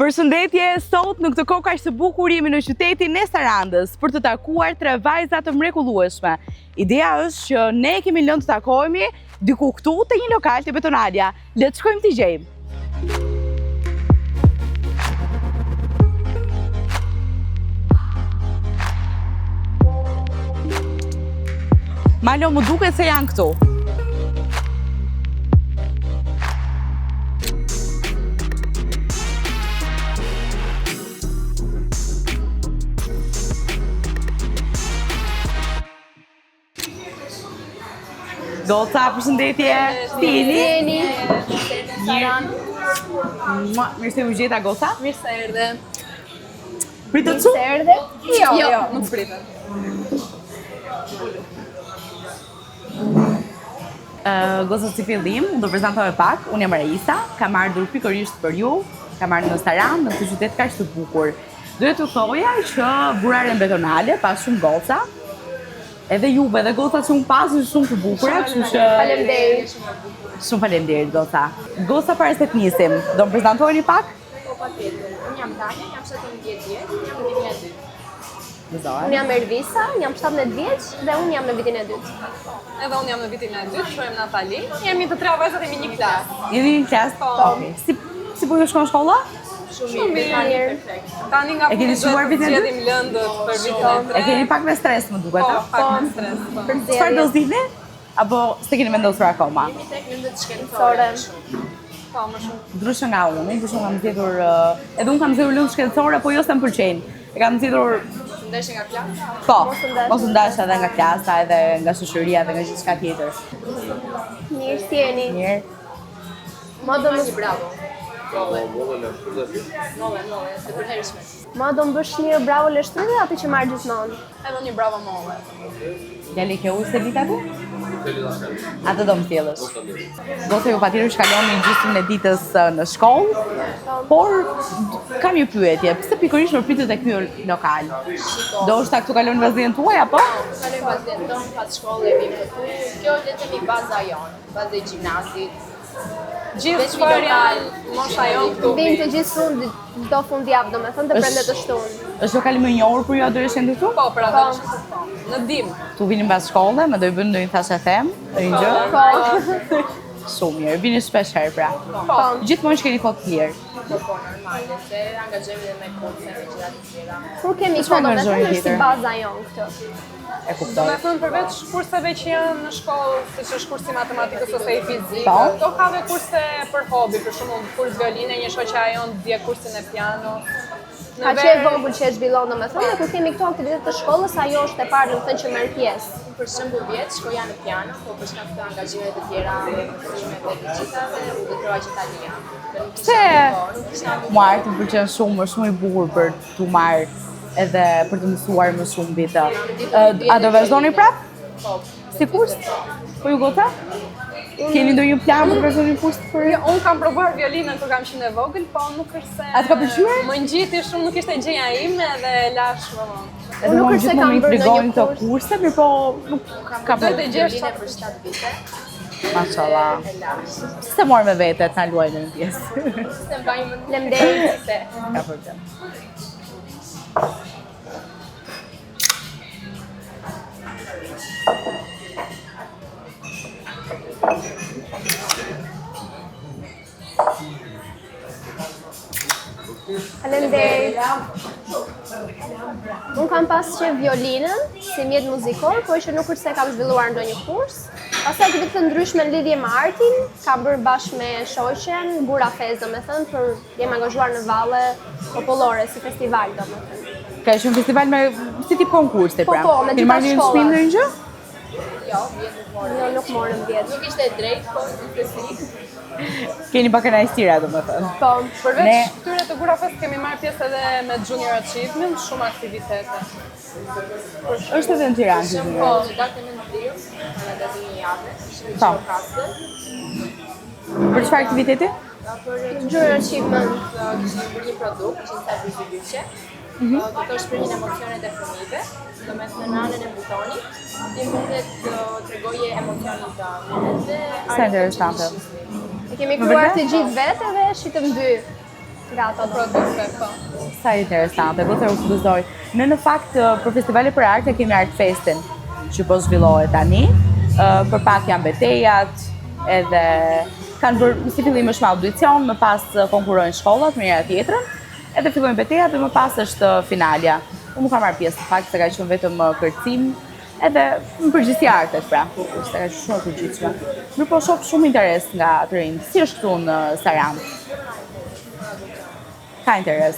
Përshëndetje, sot në këtë kohë kaq të bukur jemi në qytetin e Sarandës për të takuar 3 vajza të mrekullueshme. Ideja është që ne kemi lënë të takohemi diku këtu te një lokal te Betonalja. Le të shkojmë t'i gjejmë. Malo, më duket se janë këtu. Goca, përshëndetje. Jeni. Mirë se u gjeta Goca. Mirë se erdhe. Pritet shumë? Se erdhe? Jo, nuk pritet. Goca, si fillim, do prezantoj pak. Unë jam Raisa, kam ardhur pikërisht për ju, kam ardhur në Sarandë, në këtë qytet kaq të bukur. Doja t'ju thoja që buraren Betonale, pas shumë goca, edhe juve dhe goca që unë pasur shumë të bukura, kështu që... Faleminderit. Shumë faleminderit, Goca. Goca, para se të nisim, do më prezantojeni pak? Po, patjetër. Unë jam Tanja, jam 17 vjeç, jam në vitin e dytë. Gëzohet. Unë jam Ervisa, jam 17 vjeç dhe unë jam në vitin e dytë. Edhe unë jam në vitin e dytë, quhem Natali. Jemi të 3 vajzat, jemi një klasë. Jeni një klasë? Po. Okej. Si po ju shkon shkolla? Shumë mirë. Tani nga E keni fundi shuar duhet vitin të e zgjedhim lëndët për vitin e E keni pak me stres, më duket, Po, a? pak me stres. Po. Çfarë do zgjidhni? Apo s'e keni vendosur akoma? Jemi tek lëndët shkencore. Po, më shumë. Ndryshe nga unë, ndryshe kam zgjedhur, edhe unë kam zgjedhur lëndë shkencore, po jo se më pëlqejnë. E kam zgjedhur, Ndeshje nga klasa. po, Mos mos u ndash edhe nga klasa, edhe nga shoqëria, edhe nga gjithçka tjetër. Mirë si jeni. Mirë. Ma do më Bravo. Molle, të përhershme. Ma do më bësh një bravo leshtri dhe aty që marrë gjithmonë. Edhe një bravo molle. Djali ke ujë se vit aty? Atë do më thjellësh. Goca, ju patjetër shkaloni gjysmën e ditës në shkollë, por kam një pyetje, pse pikërisht në pritet tek ky lokal? Do është këtu kalon vazhdimën tuaj apo? Kaloj vazhdim tonë pas shkollë e vim këtu. Kjo le të themi baza jonë, baza e gjimnazit. Gjithë çfarë janë mosha jonë këtu. Vim të gjithë fund, çdo fundjavë domethënë të prende të shtunë. Është lokali më i njohur për ju adoleshentë këtu? Po, për atë në dim. Tu vini mbas shkolle, më do i bëni ndonjë thashë them, ndonjë gjë? Po. Shumë mirë, vini shpesh herë pra. Po. Gjithmonë që keni kohë të lirë. Po, normale, se angazhojmë dhe me kurse me gjëra të tjera. Kur kemi Çfarë kohë angazhoni domethënë është si tjetër? baza jonë këtë. E Do kuptoj. me thënë përveç kurseve që janë në shkollë, siç është kursi matematikës ose i fizikë, Po. do ka dhe kurse për hobi, për shembull kurs violine, një shoqja jonë dje kursin e piano. Ka që e vogël që e zhvillon domethënë, dhe kur kemi këto aktivitetet të shkollës, ajo është e parë domethënë që merr pjesë. Për shembull vjet shkoja në piano, po për shkak të angazhimeve të tjera, angazhimeve të gjithave, u detyroha që ta lija. Pse? Marrë të pëlqen shumë, është shumë i bukur për t'u marrë edhe për të mësuar më shumë vite. A do vazhdoni prap? Po, Si kurs? Po ju Goca? Keni ndonjë plan për të vazhdoni kurs për? Jo, unë kam provuar violinën kur kam qenë e vogël, po nuk është se... A të ka pëlqyer? Më ngjiti shumë, nuk ishte gjëja ime dhe lash më vonë. Edhe nuk mua është se gjithmonë kam më bërë intrigojnë ndonjë këto kurs. kurse, mirë po nuk ka Do të bërë. gjesh violine për 7 vite. Mashallah. Se morë me vete të na luajnë në pjesë. Se mbajmë Lemderit. Ka problem. Faleminderit. Unë kam pas që violinën si mjet muzikor, por që nuk është se kam zhvilluar ndonjë kurs. Pastaj aktivitete të ndryshme në lidhje me artin, kam bërë bashkë me shoqen Burafest, domethënë për jem angazhuar në valle popullore si festival domethënë. Ka qenë festival me si tip konkursi pra. Po, me Keni gjitha marrë një shkollat. çmim ndonjë gjë? Jo, vjet nuk morëm. Jo, nuk morëm vjet. Nuk ishte drejt, po nuk e si. Keni pak kënaqësira domethënë. Po, Përveç Ne- këtyre të Burafest kemi marrë pjesë edhe me Junior Achievement, shumë aktivitete. Është edhe në Tiranë që Po, jemi. në datën e ndriu, në datën e javë, ishte Po. në kastër. Për çfarë aktiviteti? Për Junior Achievement. kishim bërë një produkt, ishin servisi lyqe. Këto shprehin emocionet e fëmijëve, domethënë në anën e butonit, ti mundet të tregoje emocionin tënd. Sa interesante. E kemi kryuar të gjithë vetë dhe shitëm 2. nga ato produkte, po. Sa interesante, goca u gëzoj. Në fakt, për festivale për arte kemi Art Festin, që po zhvillohet tani. Për pak janë betejat, edhe kanë bërë si fillim është me audicion, më pas konkurrojnë shkollat me njëra tjetrën, edhe fillojnë betejat dhe më pas është finalja. Unë nuk kam marrë pjesë në fakt, se ka qenë vetëm kërcim, edhe në përgjithësi artet pra, se ka qenë shumë e përgjithshme. Mirë po shoh shumë interes nga të rinjt. Si është këtu në Sarandë? Ka interes.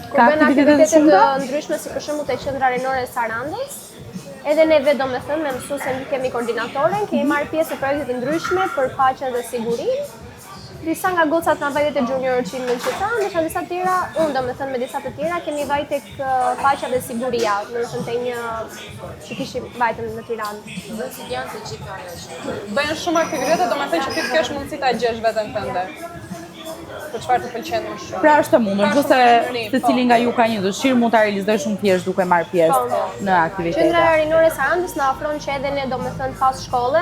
Kur bën aktivitete të ndryshme si për shembull te qendra rinore e Sarandës, edhe neve domethënë me mësuesen kemi koordinatoren, kemi marrë pjesë në projekte të ndryshme për paqen dhe sigurinë. Disa nga gocat na vajte te Junior Chin në qytet, ndërsa disa tjera, unë domethënë me disa të tjera kemi vajte tek paqja dhe siguria, domethënë te një që kishim vajtën në Tiranë. Dhe si janë të gjitha ajo. Bëjnë shumë aktivitete, domethënë që ti të kesh mundësi ta gjesh veten tënde. Për çfarë të pëlqen më shumë. Pra është e mundur, nëse secili nga ju ka një dëshirë, mund ta realizojë shumë thjesht duke marrë pjesë në aktivitete. Qendra rinore e Sarandës na ofron që edhe ne domethënë pas shkolle,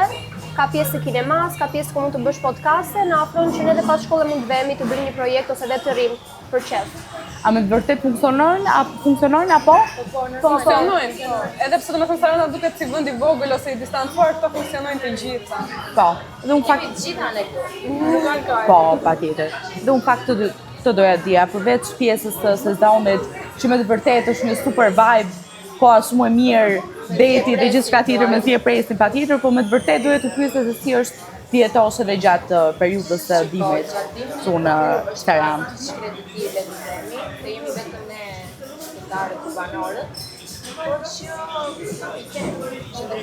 ka pjesë të kinemas, ka pjesë ku mund të bësh podcaste, na ofron që ne edhe pas shkolle mund të vemi të bëjmë një projekt ose edhe të rrim për çef. A me vërtet funksionojnë apo? Funksionojnë. Edhe pse domethënë Saranda duket si vend i vogël ose i distancuar, këto funksionojnë të gjitha. Po. Dhe unë fakt Të gjitha ne këtu. po, patjetër. Dhe unë fakt të doja dija, përveç pjesës të sezonit, që me të vërtet është një super vibe, koha shumë e mirë, deti dhe gjithçka tjetër me si e presin patjetër, po me të vërtet doja të pyesja se si është të jetosh edhe gjatë periudhës së dimrit këtu në Sarandë. Shkreditive të themi, dhe jemi vetëm ne qytetarët të banorët, por që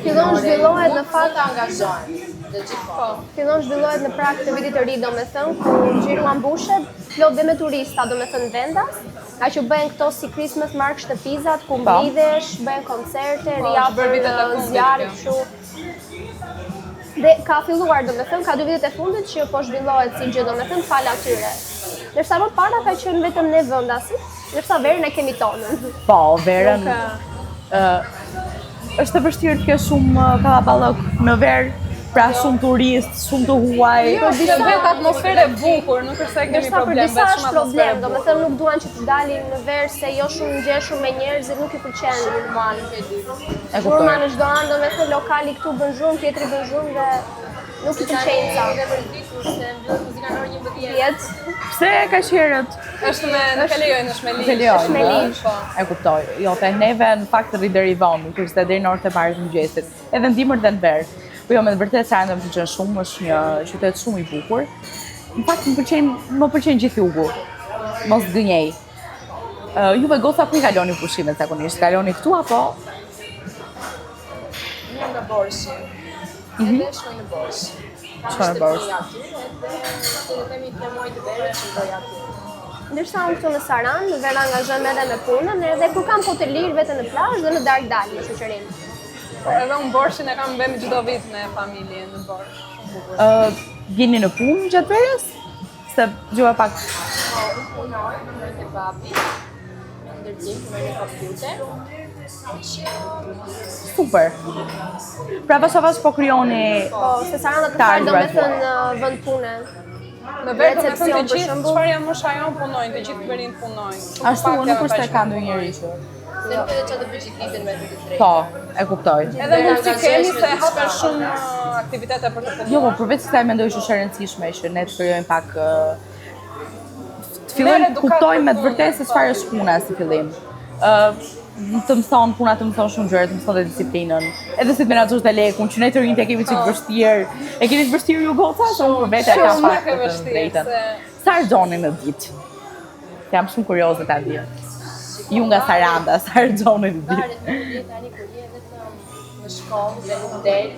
Fillon zhvillohet në fakt angazhohen të gjithmonë. Fillon zhvillohet në prag të vitit të ri domethënë, ku xhiru ambushet, plot dhe me turista domethënë vendas, ka që bëhen këto si Christmas mark shtëpizat, ku mblidhesh, bëhen koncerte, bërë vitet e fundit zjarre kjo. kështu. Dhe ka filluar domethënë, ka 2 vitet e fundit që po zhvillohet si gjë domethënë fal atyre. Ndërsa më para ka qenë vetëm ne vendasit, ndërsa verën e kemi tonën. Po, verën Nuk, është e vështirë të kesh shumë kallaballok në verë, pra shumë turist, shumë të huaj. Jo, se vetë atmosferë e bukur, nuk është se kemi ndërsa për problem, disa vetë është shumë atmosferë e problem, bukur. domethënë nuk duan që të dalin në verë se jo shumë ngjeshur me njerëzit, nuk i pëlqen. Normal, nuk e di. E Zhurma kuptoj. në çdo anë, domethënë lokali këtu bën zhurmë, tjetri bën zhurmë dhe nuk i pëlqejnë sa. Dhe për dikur se mbyll muzika në orë 11. Jetë. Pse ka qerët? Është me nuk e lejojnë në Shmeli. Nuk e lejojnë, Shmeli. Po. E kuptoj. Jo, te neve në fakt rri deri vonë, kurse deri në orët e para të mëngjesit. Edhe në dimër dhe në verë. Po jo, me të vërtetë Saranda më pëlqen shumë, është një qytet shumë i bukur. Në fakt më pëlqen gjithë jugu. Mos gënjej. Juve goca ku i kaloni pushimet zakonisht? Kaloni këtu apo? Unë nga Borshi. Edhe shkoj në Borsh. Shkoj në Borsh. Edhe kemi 3 muaj të verës që ndoj aty. Ndërsa unë këtu në Sarandë, në verë angazhohem edhe me punën, edhe kur kam kohë të lirë vetëm në plazh dhe në darkë dal me shoqërinë. Edhe unë Borshin e kam vënë çdo vit me familjen në Borsh. Vjeni në punë gjatë verës? Se gjova pak. Po, unë punoj te babi, në ndërgjim, punoj në kompjuter. Super. Pra pas po krijoni Po, se Saranda të Ta parë ardhurat domethënë vend pune. Në verë domethënë Recepcion, të për gjithë shembull. çfarë janë mosha jon punojnë, të gjithë verin punojnë. Shumë ashtu pak nuk janë është ata se që ka nuk ndonjëri që. Se nuk edhe që të bëgjititen me të drejtë. Po, e kuptoj. Edhe mundësi kemi se hapen shumë aktivitete për të Jo, punuar. po përveç kësaj mendoj që është e rëndësishme që ne të krijojmë pak të Merë fillojmë edukat kuptojmë me për të vërtetë se çfarë është puna si fillim. Të mëson puna, të mëson shumë gjëra, të mëson dhe disiplinën. Edhe si të menaxhosh lekun, që ne të rinjt e kemi çik vështirë. E keni të vështirë ju goca, se unë për vete e kam Shumë pak e të vështirë, drejtën. se- Sa argjoni në ditë? Jam shumë kurioze ta di. Ju nga Saranda, sa argjoni në ditë? Varet nuk di tani kur je vetëm në shkollë dhe nuk del.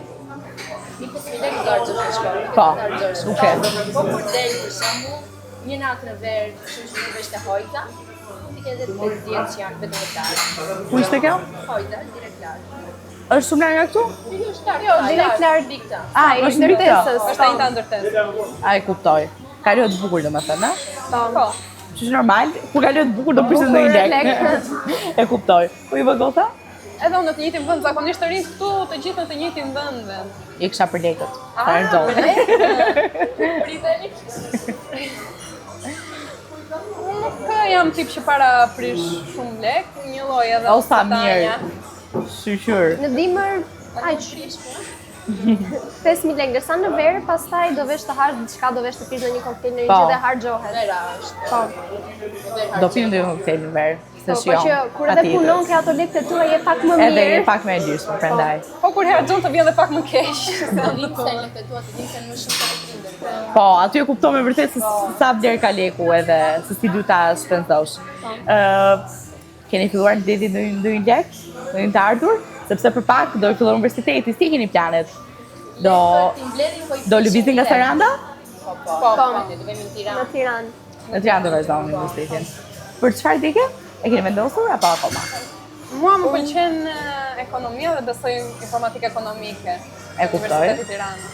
Mi pas mi del të argjosh në shkollë, nuk Po, e të argjosh. duket. Po kur del për shembull, një natë në verë, shumë që vesh të hojta, ti ke edhe 50 që janë vetëm të lartë. Ku ishte kjo? Hojta, direkt lartë. Është shumë larg nga këtu? Jo, është lartë. Jo, direkt lartë. Dikta. Ah, është në Rikta. Është ai ta ndërtesë. Ai kuptoj. Kaloj të bukur domethënë, ëh? Po. Që është normal, kur kaloj të bukur do prishet në një lek. E kuptoj. Po i vë gota? Edhe unë në të njëjtin vend, zakonisht të rinjt këtu të gjithë në të njëjtin vend. I kisha për lekët. Sa argjoni. Priteni. jam tip që para prish shumë lek, një lloj edhe O sa Tanja. mirë. Shqyr. Në dimër, aq 5.000 lekë, ndërsa në verë, pastaj do vesh të harë diçka, do vesh të pish në një koktejl në një Po. gjë dhe harxhohet. Vera është. Po. Do pim dhe një koktejl në verë. Se Po, po shion. që kur edhe punon ke ato lekë të tua je pak më Edhe je mirë. pak më e lirshme prandaj. Po kur harxhon të vjen dhe pak më keq. Të dinë se lekët e tua të dinë se më shumë se të prindërve. Po, aty e kuptoj me vërtet se sa vlerë ka leku edhe se si du ta shpenzosh. Keni filluar në deti ndonjë lek, ndonjë të ardhur, sepse për pak do të fillojë universiteti, si keni planet? Do lëvizin nga Saranda? Po, ne do vemi në Tiranë. Në Tiranë. Në Tiranë do vazhdojmë universitetin. Për çfarë dike? E keni vendosur apo akoma? Mua më pëlqen ekonomia dhe besoj informatikë ekonomike. E kuptoj. Universiteti i Tiranës.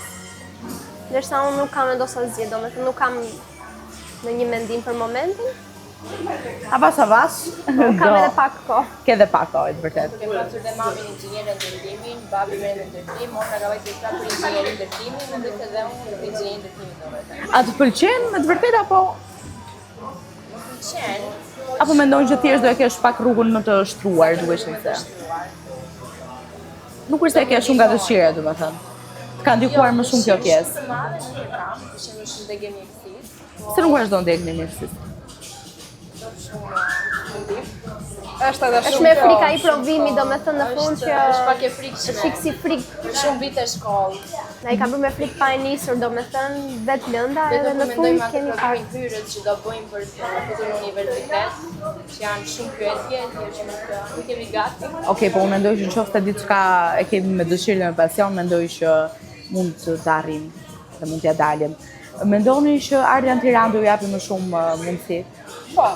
Ndërsa unë nuk kam vendosur asgjë, domethënë nuk kam në një mendim për momentin. Avash. Kam edhe pak kohë. Ke edhe pak kohë, të vërtet. Kemi pasur dhe mamin inxhinier në ndërtimin, babi me ndërtim, mora ka vajtë pra për inxhinierin ndërtimin, mendoj se dhe unë për inxhinierin ndërtimin domethënë. A të pëlqen me të vërtet apo Qen, apo mendon që thjesht do e kesh pak rrugën më të shtruar, duheshin se? Nuk është se e ke shumë nga dëshira, domethënë. Ka ndikuar më shumë kjo pjesë. të madhe nuk e kam, që më shumë dhe gemi mjekësisë. Se nuk vazhdo ndek në mirësisë. Është edhe Është shumë me kjo. frika i provimi, domethënë në fund që Është pak e frikshme. është fiksi frikë. Për shumë vite shkollë. Na i ka bërë me frikë pa e nisur, domethënë vetë lënda Dhe edhe do në të fund mendojmë atë kemi programin parë. hyrës që do bëjmë për të futur në universitet, që janë shumë pyetje, që nuk kemi gati. Okej, po unë mendoj që nëse diçka e kemi me dëshirë dhe me pasion, mendoj që mund të arrijmë dhe mund t'ja dalim. Mendoni që ardha në Tiranë do ju japi më shumë mundësi? Po,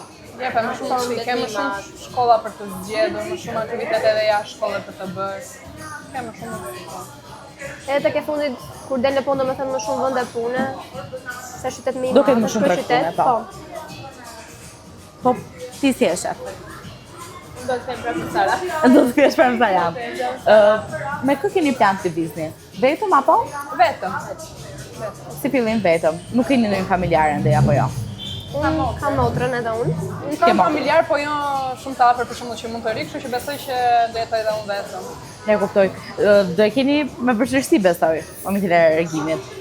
jepe më shumë mundësi, ke më shumë shkolla për të zgjedhur, më shumë aktivitete edhe jashtë shkollës për të bërë. Ke më shumë mundësi. Edhe tek e fundit kur del në punë domethënë më shumë vende pune, se qytet më i Do ketë madh më është shumë ky treg qytet, pune, po. Po, ti si e shef? Do të them prapë Sara. Do të kthesh për sa jam. Me kë keni plan të vizni? Vetëm apo? Vetëm. Si fillim vetëm. Nuk keni ndonjë familjar ende apo jo? Unë kam motrën edhe unë. Unë kam familjar, po jo shumë të afër për shembull që mund të ri, kështu që besoj që do jetoj edhe unë vetëm. Ne kuptoj. Do e keni me vështirësi besoj, momentin e reagimit.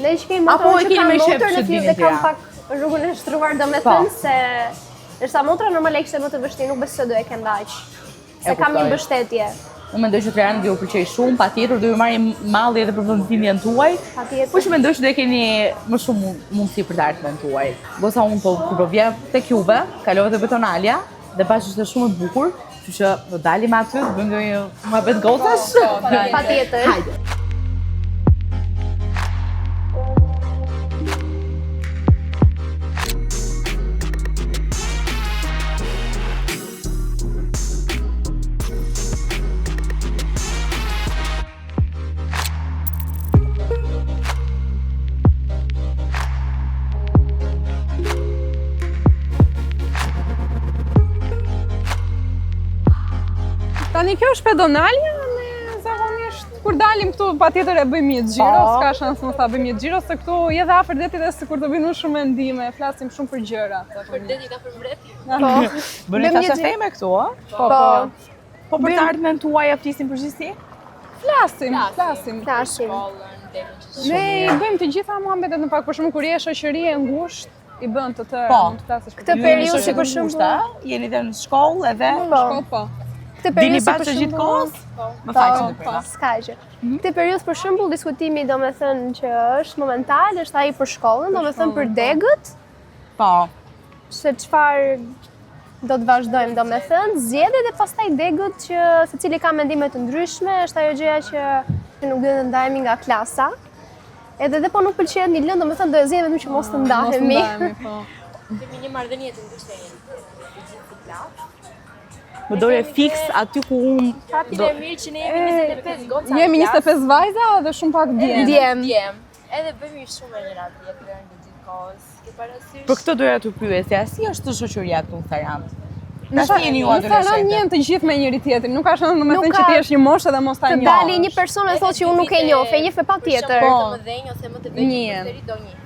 Ne që kemi Apo e motrën që keni kam me shef motrën që në t'vini fillim dhe kam Tiranë? pak rrugën e shtruar domethënë Po. se ndërsa motra normale ishte më të vështirë, nuk besoj do e kem aq. Se E kam një kuptoj. mbështetje. Unë mendoj që Tirana do ju pëlqej shumë, patjetër do ju marrë malli edhe për vendimjen tuaj. Patjetër. Po që mendoj që do e keni më shumë mundësi për të ardhmen tuaj. Gosa unë kur vjen tek Juve, kalova te Betonalja dhe pash ishte shumë e bukur, kështu që do dalim aty, do bëjmë ndonjë muhabet gocash. Patjetër. Hajde. Tani kjo është pedonalja, ne zakonisht kur dalim këtu patjetër e bëjmë një xhiro, Po. s'ka shans më tha bëjmë një xhiro se këtu je dhe afër detit dhe sikur të vinë më shumë mendime, flasim shumë për gjëra. Për deti ka për mbret. Po. Bëni Bëjmë ta një shafeme këtu, ë? Po, Po. Po për të ardhmen tuaj ja flisim përgjithësi? flasim. Tashim. Shkollën, temën që Ne i bëjmë të gjitha muhabetet në pak, për shembull kur je shoqëri e ngushtë, i bën të tërë, Po. mund të flasësh për Këtë gjëra. periudhë Ju si për jeni shembull- ngushtë, jeni dhe në shkollë edhe Shko, po. Këtë dini periudhë si bashkë për gjithë shembull- kohës? Më Po, faqeni po, për s'ka gjë. Këtë periudhë për shembull diskutimi domethënë që është momental, është ai për shkollën, domethënë për degët, Po. se çfarë do të vazhdojmë domethënë, zgjedhjet dhe pastaj degët që secili ka mendime të ndryshme, është ajo gjëja që nuk duhet të ndahemi nga klasa. Edhe po nuk pëlqen një lëndë, domethënë do e zgjedhim vetëm që mos të ndahemi. Mos ndahemi, po. kemi një marrëdhënie të ndryshme. Të gjithë të plot. Më doje fiks aty ku unë Fatin e mirë që ne jemi 25 goca. Jemi 25 vajza dhe shumë pak djem. Djem. Edhe bëjmë shumë e njëra tjetrën në gjithë kohës. Ke parasysh? për këtë doja të pyesja, si është shoqëria këtu në Tiranë? Në Tash jeni ju Tiranë adoleshente. njën të gjithë me njëri tjetrin. Nuk ka shans Nuk domethënë që ka- ti jesh një moshë dhe mos ta Të njohësh. dali një person e thotë që unë nuk e njoh, e njeh me patjetër. Për shembull, të mëdhenj ose më të vegjël, Njihen. deri do njihemi.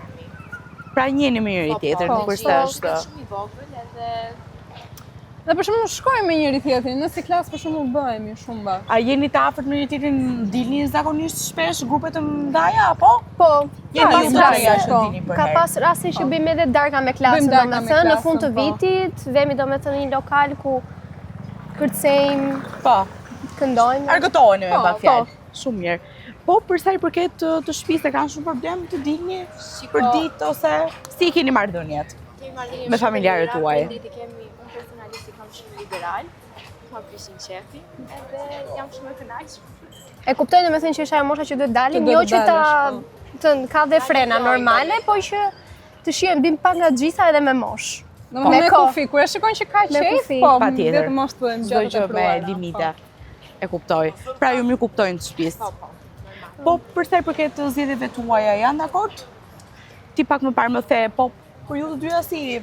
Pra njeni me njëri tjetër, nuk është Është është. shumë i vogël edhe Dhe për shembull shkojmë me njëri tjetrin, në si klasë për shembull bëhemi shumë bashkë. A jeni të afërt me njëri tjetrin, dilni zakonisht shpesh grupe të mëdha, apo? Po, Jeni pas ju raste, që po. dini për ka herë. pas raste që bëjmë edhe darka me klasën, Bëjmë darka me domethënë në fund të klasën, po. vitit, vemi domethënë një lokal ku kërcejmë, Po, këndojmë. argëtoheni me Po, pak fjalë. Shumë mirë. Po, për sa i përket të shtëpisë, e kanë shumë problem të dilni për ditë ose si keni marrëdhëniet? kemi marrëdhënie Me familjarët tuaj. Prindrit i kemi, unë personalisht i kam shumë liberal, ma prishin qefi, edhe jam shumë e kënaqur. E kuptoj domethënë që është ajo mosha që duhet dalim, Që jo duhet që ta dalesh, të ka dhe frena normale, po që të shijojmë bim pak nga gjitha edhe me mosh. Domethënë me kohë. kufi, kur e shikojnë që ka Me qejf, kufi. po, Patjetër. vetëm mos të bëjmë Çdo gjatë gjë të me pruara. limite. E kuptoj. Pra ju mirë kuptojnë të shtëpisë. Po, për sa i përket të zgjedhjeve tuaja, janë dakord? Ti pak më parë më the, po për ju të dyja si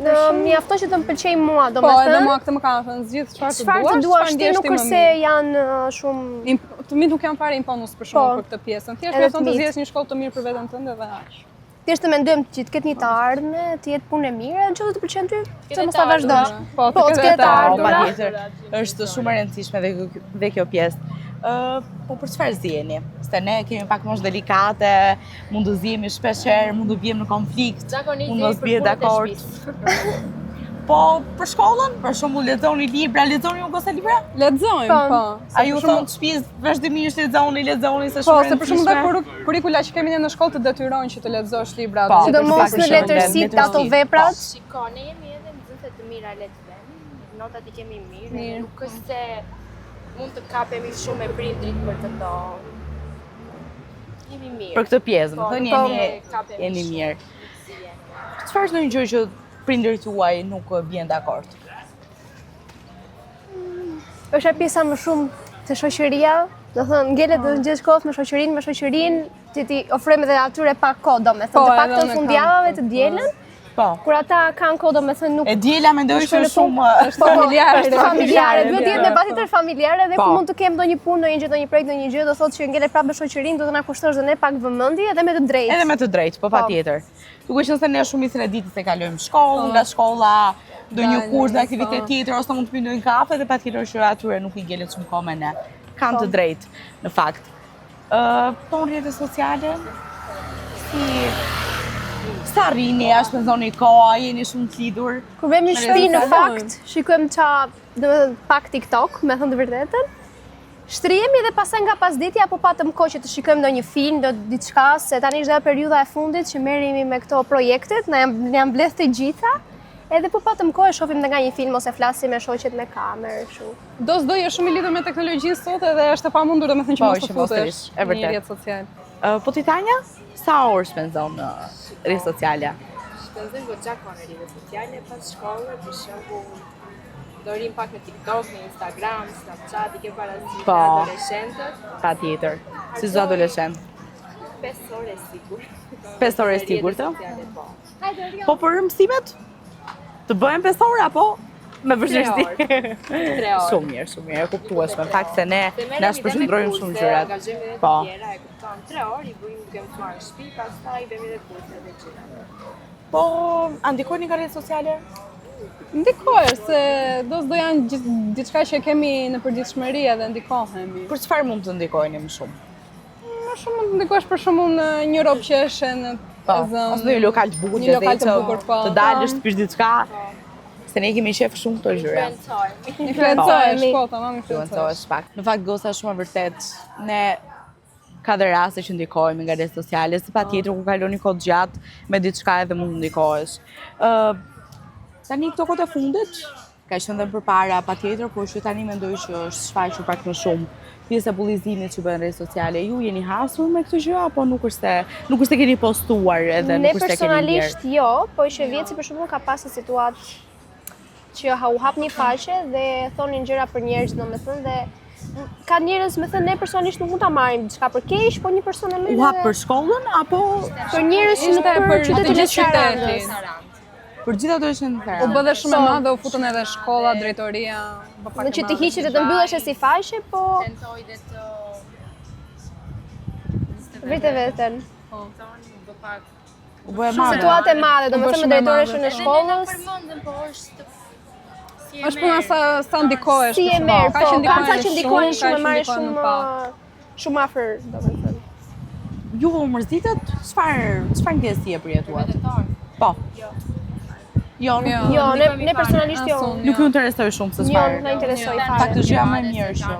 Në mjafton që të më pëlqej mua, Po, edhe domethënë. mua këtë më kanë thënë zgjidh çfarë të Çfarë të duash, duash ti ndjesh nuk ti më është se mirë. janë shumë Të mi nuk jam fare imponus për shkak Po. për këtë pjesën. Thjesht Edhe më thonë të të zgjedhësh një shkollë të mirë për veten tënde dhe aq. thjesht të mendojmë që të ketë një të ardhme, të jetë punë e mirë, në çfarë të pëlqen ty, pse Ketë mos të ta vazhdosh. ardhura. Po, Po, të ketë të Po, ardhura. patjetër. Është shumë e rëndësishme dhe kjo pjesë. Po për çfarë ziheni? Se ne kemi pak moshë delikate, mund të zihemi shpesh herë, mund të bjem në konflikt, Zakonisht mund jemi mos për bie punët e dakord. shtëpisë. Po për shkollën, për shembull lexoni libra, lexoni ju gosa libra? Lexojmë, Po. po. A ju thonë të shtëpisë vazhdimisht lexoni se Po, shumë se për shembull dhe rëndësishme? kurrikula që kemi ne në shkollë të detyrojnë që të lexosh libra. Po, dhe Sidomos për në shembull, letërsitë në ato letërsi. veprat. Shiko, ne jemi edhe nxënëse të mira le të themi, notat i kemi mirë, Mirë. nuk është se mund të kapemi shumë me prindrit për të ndonë. Jemi mirë. Për këtë pjesë, më Po, thënë po, jeni kapemi mirë. shumë. Çfarë është ndonjë gjë që prindërit tuaj nuk bien dakord? Është e pjesa më shumë të shoqëria, do thënë ngelet të ngjesh kohë me shoqërinë, ti ofrojmë edhe atyre pak kohë, domethënë Po, të edhe paktën unë fundjavave kam, të dielën, Po. kur ata kanë kohë domethënë nuk E diela mendoj që shkojnë është në punë. shumë Është familjare. është familjare, duhet të jetë me Po. patjetër familjare dhe Po. ku mund të kemë ndonjë punë, ndonjë gjë, ndonjë projekt, ndonjë gjë, do thotë që ngelet prapë me shoqërinë, do të na kushtosh dhe ne pak vëmendje dhe me të drejtë. edhe me të drejtë, po patjetër. Duke qenë se ne shumicën e ditës e kalojmë shkollë, nga shkolla, ndonjë Dalë, kurs, po. aktivitet tjetër ose mund të pijmë ndonjë kafe dhe patjetër që atyre nuk i ngelet shumë kohë me ne. Kanë të drejtë në fakt. Po në rrjetet sociale, sa rrini, ashtë me zoni koha, jeni shumë të lidhur. Kur vemi në Me shtëpi në rrjetet fakt, shikojmë domethënë pak TikTok, me thënë të vërtetën. Shtrihemi dhe pastaj nga pasditja apo patëm kohë që të shikojmë ndonjë film, do diçka, se tani është dhe periudha e fundit që merremi me këto projektet, na janë mbledh të gjitha. Edhe po patëm kohë shohim edhe nga një film ose flasim me shoqet me kamerë, kështu. Do shumë i lidhur me teknologjinë sot edhe është e pamundur domethënë që Po, mos që të mos të futesh rish, e në një vërtet. rrjet social. Po ti Tanja, sa orë shpenzon në rrjetet sociale? Shpenzojmë goxha kohë në rrjetet sociale pas shkollës, për shembull, do rrim pak në TikTok, në Instagram, Snapchat, i ke parasysh Po. adoleshentët, Patjetër. Si çdo adoleshent. 5 ore sigurt. 5 ore Në sigurt, rrjetet ë? sociale, po. Po për mësimet? Të bëhen 5 orë apo me vështirësi? 3 orë. Shumë mirë, shumë mirë, e kuptueshme. Në fakt se ne Se na merremi dhe me shpërshëndrojmë shumë kurse, gjërat. angazhojmë edhe Po. të tjera, e kupton. 3 orë i bëjmë duke mësuar në shtëpi, pastaj bëjmë edhe kurse dhe gjëra. Po, a ndikojnë nga rrjetet sociale? Ndikojë se do janë diçka që kemi në përditshmëri edhe ndikohemi. Për çfarë mund të ndikojnë më shumë? Më shumë mund të ndikosh për shembull në një rob që është në Po, e zënë, ose në një lokal të bukur një lokal të që bukur, po. të dalësh të pish diçka. Se ne kemi qef shumë këto gjëra. Influencojmë. Influencohesh, po, tamam influencohesh. Influencohesh pak. Në fakt goca shumë e vërtet, ne ka dhe raste që ndikohemi nga rrjetet sociale, si patjetër kur kaloni kohë gjatë me diçka edhe mund ndikohesh. Tani këto kohë të fundit, ka qenë edhe përpara patjetër, por që tani mendoj që është shfaqur pak më shumë pjesë e bullizimit që bën rrjetet sociale. Ju jeni hasur me këtë gjë apo nuk është se keni postuar edhe Ne nuk është se keni ndjer? personalisht jo, po që vjetësi për shembull ka pasur situatë që u hap një faqe dhe thonin gjëra për njerëz, domethënë dhe ka njerëz, me thënë, ne personalisht nuk mund ta marrim diçka për keq, po një person e merr. U hap për shkollën apo për njerëz që Ishte nuk për për qytetin të e gjithë Sarandës. qytetin. për gjithë ato që në U Tiranë? bë dhe shumë e madhe, u futën edhe shkolla, drejtoria, bë pak Në e që të madhe. hiqet dhe të mbyllesh si faqe, po Tentoj dhe të vërtet veten. tonë, bë pak U bë e madhe. Situatë e madhe, domethënë me drejtoreshën e shkollës. Përmendem, po është Është puna sa ndikohesh. Si e për merr, shembull. po, që kanë sa që ndikohen ka shumë, që marrin ndikohen shumë pak. shumë afër, domethënë. Ju u mërzitet? Çfarë ndjesi e përjetuat? Po. Jo, Jo, ne personalisht jo. nuk ju interesoj shumë se Jo, çfarë. nuk na interesoi Në fare. fakt është gjëja më e mirë që.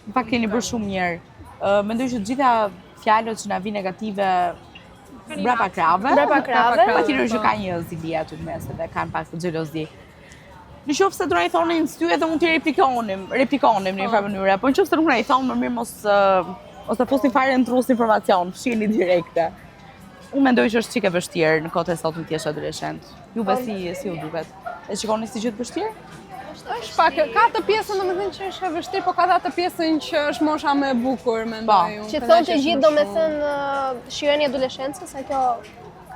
Në fakt keni bërë shumë mirë. Mendoj që të gjitha fjalët që na vijnë negative brapa krave. Patjetër që ka një zili aty në mes dhe kanë pak xhelozi. Në qoftë se do na i thonin sy edhe mund t'i replikonim në një farë mënyre, po në qoftë se nuk na i thonë, më mirë mos të fusin fare në trus informacion, fshiheni direkte. Unë mendoj që është çike vështirë në kohët e sotme të jesh adoleshent. Juve si u duket? E shikoni si gjë të vështirë? Është pak, ka atë pjesën domethënë që është e vështirë, po ka atë pjesën që është mosha më e bukur, mendoj unë. Që thonë të gjithë domethënë shijoni adoleshencën, sa kjo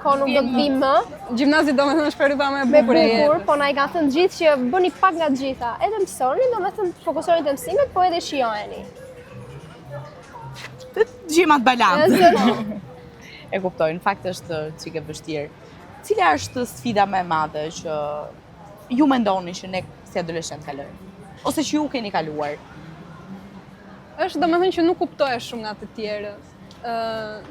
kohë nuk do të vi më. Gjimnazi domethënë është periudha më e Me bukur e bukur, jetës. po na i ka thënë gjithë që bëni pak nga të gjitha. Edhe mësoni, domethënë fokusoni te mësimet, po edhe shijojeni. Të gjimat balanc. Nëse E kuptoj, në fakt është çike vështirë. Cila është sfida më e madhe që ju mendoni që ne si adoleshent kalojmë? Ose që ju keni kaluar? Është domethënë që nuk kuptohesh shumë nga të tjerët.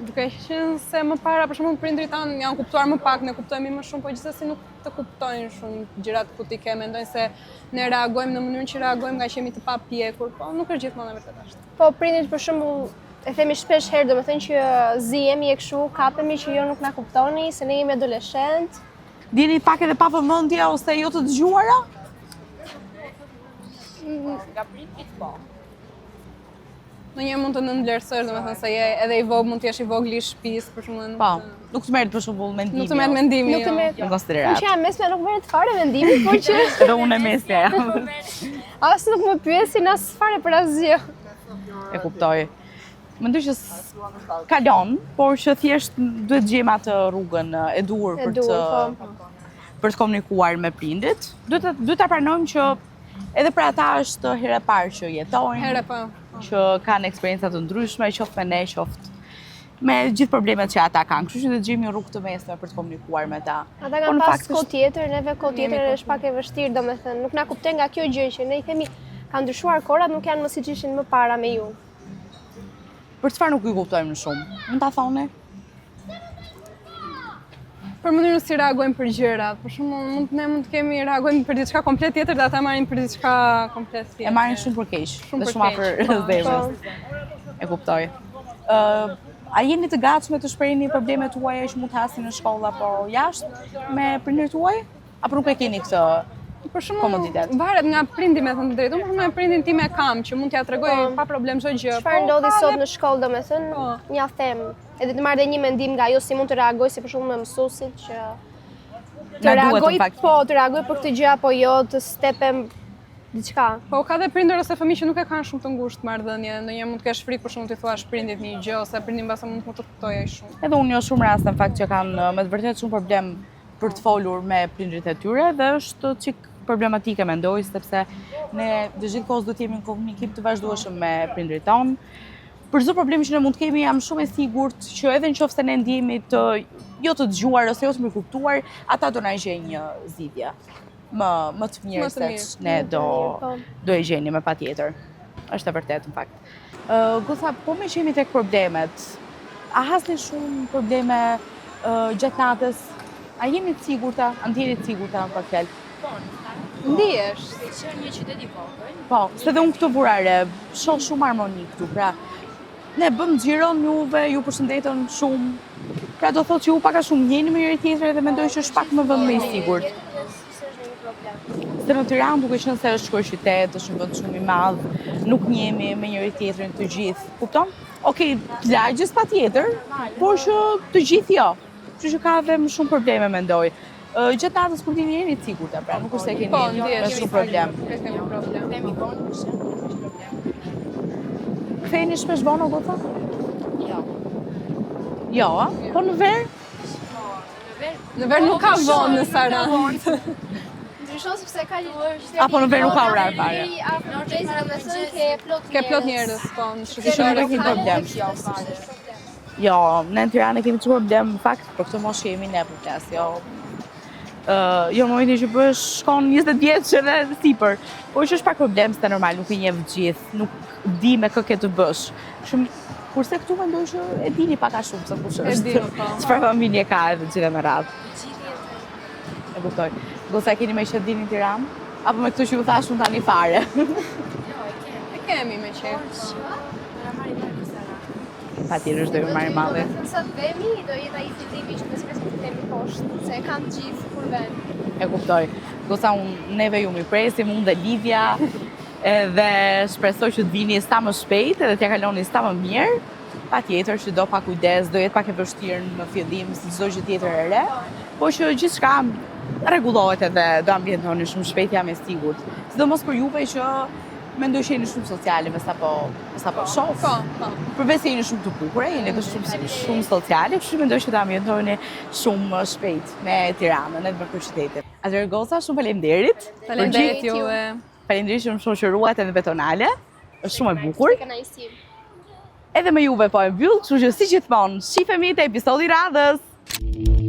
Duke qenë se më para për shembull prindrit tanë janë kuptuar më pak, ne kuptojmë më shumë, po gjithsesi nuk të kuptojnë shumë gjërat kutike, mendojnë se ne reagojmë në mënyrën që reagojmë nga që jemi të papjekur, po nuk është gjithmonë e vërtetë ashtu. po prindrit për shembull e themi shpesh herë, domethënë që zihemi e kështu, kapemi që jo nuk na kuptoni, se ne jemi adoleshent. Djeni pak edhe pa vëmendje ose jo të dëgjuara? Nga prindrit po. Ndonjëherë mund të nënvlerësosh, domethënë se je edhe i vogël, mund të jesh i vogël i shtëpisë, për shembull, Po, nuk të merret për shembull mendimi. nuk të merret mendimi. Nuk të jo. merret. Në Unë konsiderat. që jam mesme nuk merret fare mendimi, por që Edhe unë e mesja. as nuk më pyesin as fare për asgjë. E kuptoj. Mendoj që kalon, por që thjesht duhet gjejmë atë rrugën e dur E për dur, të për të komunikuar me prindit. Duhet ta pranojmë që edhe për ata është herë e parë që jetojnë, Herë po. që kanë eksperienca të ndryshme, qoftë me ne, qoftë me gjithë problemet që ata kanë. Kështu që të gjejmë një rrugë të mesme për të komunikuar me ta. Ata Po, kanë në pas fakt kohë është- tjetër, neve kohë tjetër është pak e vështirë, domethënë nuk na kuptojnë nga kjo gjë që ne i themi ka ndryshuar kohërat, nuk janë më siç ishin më para me ju. Për çfarë nuk ju kuptojmë shumë? Mund ta thoni? Për mënyrën si reagojmë për gjërat. Për shembull, ne mund të kemi reagojmë për diçka komplet tjetër dhe ata marrin për diçka komplet tjetër. E marrin shumë për keq, Shumë dhe për shumë keq, afër po, zemrës. E kuptoj. A jeni të gatshme të shprehni problemet tuaja që mund të hasin në shkollë apo jashtë me prindërit tuaj? Apo nuk e keni këtë? Për shembull, komoditet. varet nga prindi me thënë të drejtën. Për shembull, me prindin tim e kam që mund t'ja tregoj Po. pa problem çdo gjë. Çfarë po, ndodhi ka sot dhe- në shkollë domethënë, Po. ja them, edhe të marrë dhe një mendim nga ajo si mund të reagoj, si për shembull me mësuesit që të Na duhet, reagoj, në fakt. po, të reagoj për këtë gjë apo jo, të stepem diçka. Po ka dhe prindër ose fëmijë që nuk e kanë shumë të ngushtë marrëdhënie. Ndonjëherë mund të kesh frikë për shkak të thuash prindit një gjë ose prindi mbase mund të kuptojë ai shumë. Edhe unë jo shumë raste në fakt që kanë me të vërtetë shumë problem për të folur me prindrit e tyre dhe është çik problematike mendoj sepse ne të gjithë kohës do të jemi në komunikim të vazhdueshëm me prindrit tonë. Për çdo problem që ne mund të kemi, jam shumë e sigurt që edhe nëse ne ndjehemi të jo të dëgjuar ose jo të mirëkuptuar, ata do na gjejnë një zgjidhje më të mirë Më të se mirë. që ne do e gjeni me patjetër. Është e vërtetë në fakt. Goca, po me qemi tek problemet, a hasni shumë probleme gjatë natës? A jeni të sigurta? A ndjeni të sigurta në pak fjalë? Ndihesh. Se që një qytet i vogël, Po, se dhe unë këtu burare, shoh shumë harmoni këtu, pra ne bëm xhiron juve, ju përshëndetën shumë. Pra do thotë që ju pak a shumë njeni me njëri tjetrin dhe mendoj që është pak më vend më i sigurt. Se në Tiranë duke qenë se është kryeqytet, është një vend shumë i madh, nuk njehemi me njëri tjetrin të gjithë. Kupton? Okej, të lagjës patjetër, por që të gjithë jo. Kështu që ka edhe më shumë probleme mendoj. Gjatë natës kur dini jeni të sigurta, pra nuk është se keni Po, ndihesh. shumë problem. Kemi problem. themi vonë për shembull, është problem. Ktheheni shpesh vonë o goca? Jo. Jo, a? Po në verë? Në ver nuk ka vonë në Saran. Ndryshon sepse ka Apo në verë nuk ka orar fare? afër domethënë ke plot Ke plot njerëz, po, në Kështu që nuk e shqiptare. keni problem. Jo, fare. Jo, ne në Tiranë kemi çuar problem, në fakt, për këtë moshë jemi ne për flas, jo. Jo në momentin që bësh shkon 20 vjeç edhe sipër, po që është pak problem se normal nuk i njeh gjithë, nuk di me kë ke të bësh. Kurse këtu mendoj që e dini pak a shumë se kush është. Çfarë familje ka edhe gjithë me radhë. E kuptoj. Gosa keni më që dini në Tiranë? Apo me këtu që ju thash unë tani fare? E kemi me qef. Patjetër do ju marrim malli. Sot vemi do jetë ai fillimi që besoj se kemi poshtë, se kanë gjithë kur vend. E kuptoj. Gosa neve ju mi presim, unë dhe Livia, edhe shpresoj që të vini sa më shpejt edhe t'ja kaloni sa më mirë. Patjetër që do pa kujdes, do jetë pak e vështirë në fillim si çdo gjë tjetër e re, po që gjithçka rregullohet edhe do ambientoni shumë shpejt, jam e sigurt. Sidomos për juve që mendoj që jeni shumë sociale me sapo shoh. Po. Përveç se jeni shumë të bukur, jeni edhe shumë sociale, kështu mendoj që do ambientoni shumë shpejt me Tiranën edhe me kryeqytetin. Atëherë goca, shumë faleminderit. Faleminderit juve. Faleminderit që më shoqëruat edhe betonale. Është shumë e bukur. Kënaqësi. Edhe me juve po e mbyll, kështu që si gjithmonë, shifemi te episodi i radhës.